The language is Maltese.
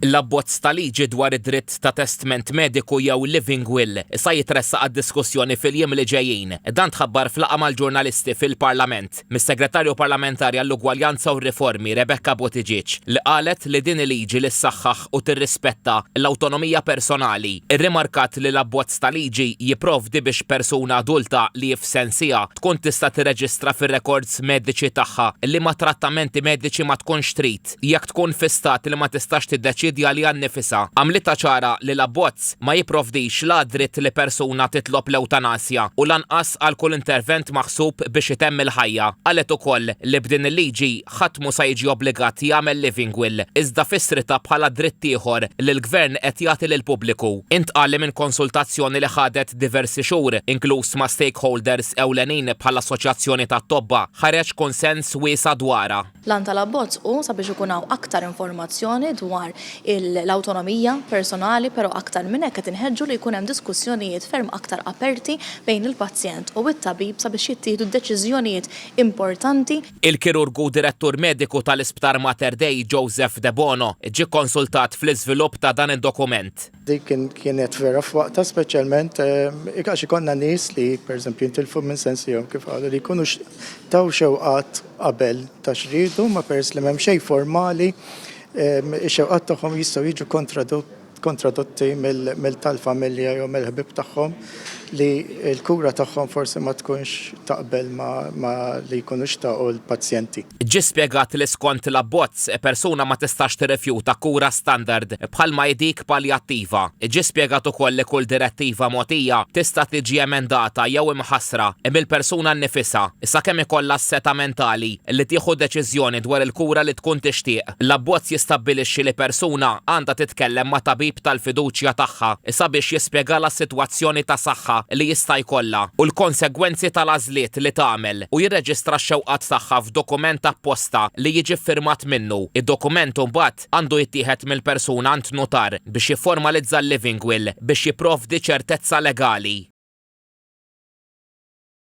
L-abbozz ta' liġi dwar id-dritt ta' testament mediku jew living will sa jitressaq għad-diskussjoni fil-jiem li ġejjin. Dan tħabbar f'laqgħa mal-ġurnalisti fil-Parlament mis-Segretarju Parlamentari għall-Ugwaljanza u r-Riformi Rebecca Buttigieg li qalet li din il-liġi li ssaħħaħ u tirrispetta l-awtonomija personali. Irrimarkat li l-abbozz ta' liġi jipprovdi biex persuna adulta li f'sensija tkun tista' tirreġistra fir-rekords mediċi tagħha li ma trattamenti mediċi ma tkunx trid jekk tkun fi stat li ma tistax tiddeċidi li għannifisa. Għamlita ċara li l-abbozz ma jipprovdix la dritt li persuna titlob l-eutanasja u lanqas għal kull intervent maħsub biex itemm il-ħajja. Qalet ukoll li b'din il-liġi ħadd mu se jiġi obbligat jagħmel living will iżda fissrita bħala dritt ieħor li l-Gvern qed jagħti lill-pubbliku. Intqal li minn konsultazzjoni li ħadet diversi xhur inkluż ma' stakeholders ewlenin bħala assoċjazzjoni tat-tobba ħareġ konsens wiesa dwarha. Lan tal-abbozz hu sabiex ikun hawn aktar informazzjoni dwar l-autonomija personali, però aktar minn hekk qed inħeġġu li jkun hemm diskussjonijiet ferm aktar aperti bejn il-pazjent u it-tabib sabiex jittieħdu deċiżjonijiet importanti. Il-kirurgu direttur mediku tal-Isptar Mater Dei Joseph De Bono ġie konsultat fl-iżvilupp ta' dan id-dokument. Dik kienet vera f'waqta speċjalment għax ikonna nies li pereżempju jintilfu minn sensihom kif qalu li jkunu taw xewqat qabel ta' xridu ma peress li m'hemm xejn formali. Ix-xewqat tagħhom jistgħu jiġu kontradotti mill-tal-familja jew mill-ħbib tagħhom li l-kura tagħhom forsi ma tkunx taqbel ma li jkunu xtaqgħu l-pazjenti. Ġie spjegat li skont l-abbozz persuna ma tistax tirrifjuta kura standard bħalma dik paljattiva. Ġie spjegat ukoll li kull direttiva mogħtija tista' tiġi emendata jew imħassra mill-persuna nnifisha sakemm ikollha s-seta' mentali li tieħu deċiżjoni dwar il-kura li tkun tixtieq. L-abbozz jistabbilixxi li persuna għandha titkellem ma' tabib tal-fiduċja tagħha sabiex jispjegala s-sitwazzjoni ta' saħħa li jista' jkollha u l-konsegwenzi tal-għażliet li tagħmel u jirreġistra x-xewqat tagħha f'dokument apposta li jiġi firmat minnu. Id-dokument imbagħad għandu jittieħed mill-persuna għand notar biex jifformalizza l-living will biex jipprovdi ċertezza legali.